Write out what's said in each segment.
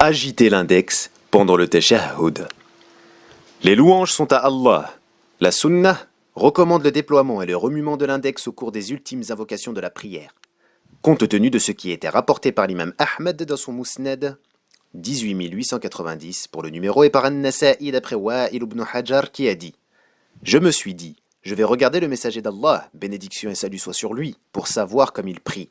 Agiter l'index pendant le tashahhud. Les louanges sont à Allah. La sunnah recommande le déploiement et le remuement de l'index au cours des ultimes invocations de la prière. Compte tenu de ce qui était rapporté par l'imam Ahmed dans son Musnad 18890 pour le numéro et par An-Nasa'i d'après Wa'il ibn Hajar qui a dit « Je me suis dit, je vais regarder le messager d'Allah, bénédiction et salut soit sur lui, pour savoir comme il prie.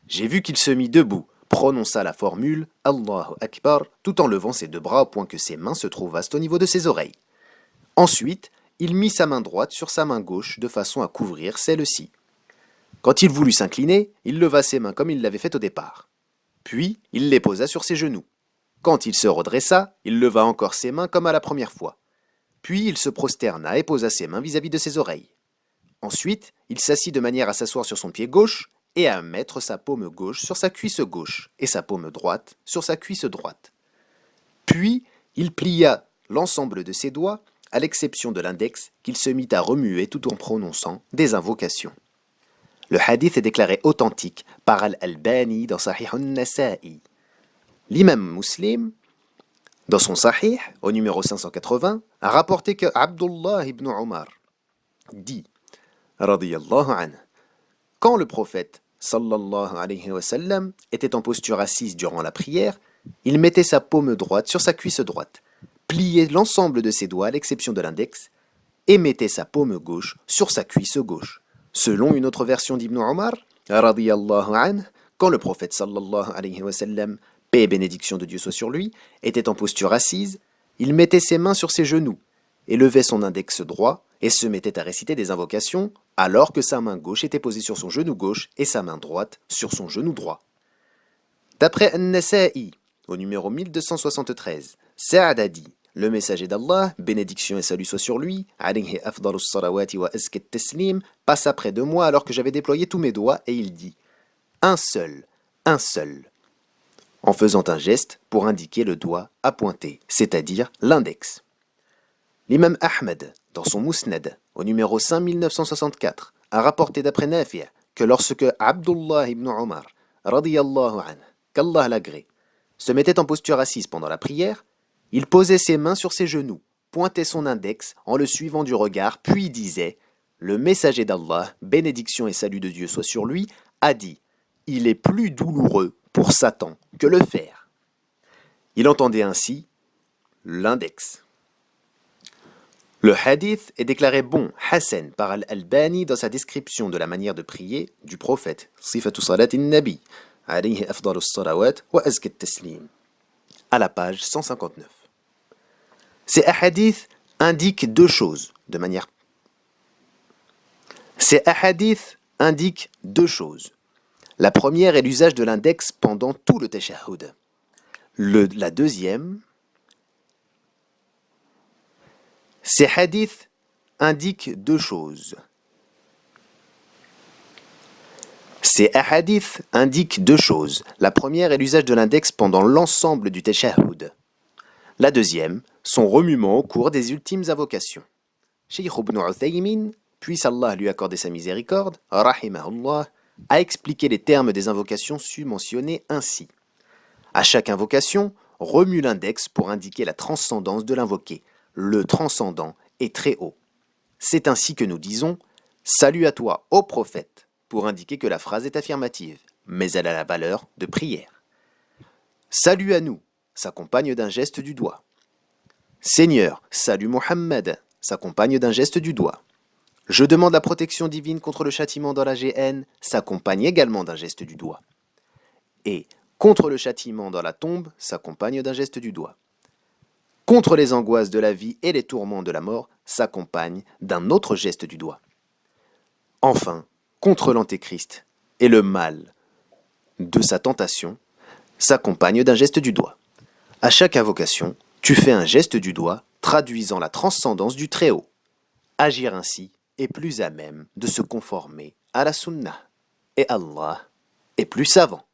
J'ai vu qu'il se mit debout, prononça la formule « Allahu Akbar » tout en levant ses deux bras au point que ses mains se trouvassent au niveau de ses oreilles. Ensuite, il mit sa main droite sur sa main gauche de façon à couvrir celle-ci. Quand il voulut s'incliner, il leva ses mains comme il l'avait fait au départ. Puis, il les posa sur ses genoux. Quand il se redressa, il leva encore ses mains comme à la première fois. Puis, il se prosterna et posa ses mains vis-à-vis de ses oreilles. Ensuite, il s'assit de manière à s'asseoir sur son pied gauche et à mettre sa paume gauche sur sa cuisse gauche et sa paume droite sur sa cuisse droite. Puis, il plia l'ensemble de ses doigts, à l'exception de l'index, qu'il se mit à remuer tout en prononçant des invocations. Le hadith est déclaré authentique par Al-Albani dans Sahih An-Nasa'i. L'imam Muslim, dans son Sahih, au numéro 580, a rapporté que Abdullah ibn Umar dit, radiyallahu anhu, quand le prophète, sallallahu alayhi wa sallam, était en posture assise durant la prière, il mettait sa paume droite sur sa cuisse droite, pliait l'ensemble de ses doigts à l'exception de l'index, et mettait sa paume gauche sur sa cuisse gauche. Selon une autre version d'Ibn Omar, radiyallahu anhu, quand le prophète sallallahu alayhi wa sallam, paix et bénédiction de Dieu soit sur lui, était en posture assise, il mettait ses mains sur ses genoux, élevait son index droit et se mettait à réciter des invocations, alors que sa main gauche était posée sur son genou gauche et sa main droite sur son genou droit. D'après An-Nasa'i, au numéro 1273, Sa'ad a dit, le messager d'Allah, bénédiction et salut soit sur lui, alayhi afdalus salawati wa azkat taslim, passa près de moi alors que j'avais déployé tous mes doigts et il dit un seul, en faisant un geste pour indiquer le doigt à pointer, c'est-à-dire l'index. L'imam Ahmed, dans son Musnad, au numéro 5964, a rapporté d'après Nafi' que lorsque Abdullah ibn Umar, radiyallahu anhu, qu'Allah l'agrée, se mettait en posture assise pendant la prière, il posait ses mains sur ses genoux, pointait son index en le suivant du regard, puis disait « Le messager d'Allah, bénédiction et salut de Dieu soit sur lui, a dit « Il est plus douloureux pour Satan que le fer. » Il entendait ainsi l'index. Le hadith est déclaré bon, Hassan, par Al-Albani dans sa description de la manière de prier du prophète, Sifatu salatin nabi, alayhi afdalus salawat wa azkat taslim, à la page 159. Ces hadiths indiquent deux choses de manière. Ces hadiths indiquent deux choses. La première est l'usage de l'index pendant tout le tashahhud. La deuxième, ces hadiths indiquent deux choses. Ces hadiths indiquent deux choses. La première est l'usage de l'index pendant l'ensemble du tashahhud. La deuxième, son remuement au cours des ultimes invocations. Cheikh ibn Uthaymin, puisse Allah lui accorder sa miséricorde, rahimahullah, a expliqué les termes des invocations su-mentionnées ainsi. À chaque invocation, remue l'index pour indiquer la transcendance de l'invoqué. Le transcendant est très haut. C'est ainsi que nous disons « Salut à toi, ô prophète » pour indiquer que la phrase est affirmative, mais elle a la valeur de prière. « Salut à nous » s'accompagne d'un geste du doigt. « Seigneur, salut Mohammed » s'accompagne d'un geste du doigt. « Je demande la protection divine contre le châtiment dans la GN » s'accompagne également d'un geste du doigt. Et « contre le châtiment dans la tombe » s'accompagne d'un geste du doigt. Contre les angoisses de la vie et les tourments de la mort s'accompagne d'un autre geste du doigt. Enfin, contre l'antéchrist et le mal de sa tentation s'accompagne d'un geste du doigt. À chaque invocation, tu fais un geste du doigt traduisant la transcendance du Très-Haut. Agir ainsi est plus à même de se conformer à la sunnah. Et Allah est plus savant.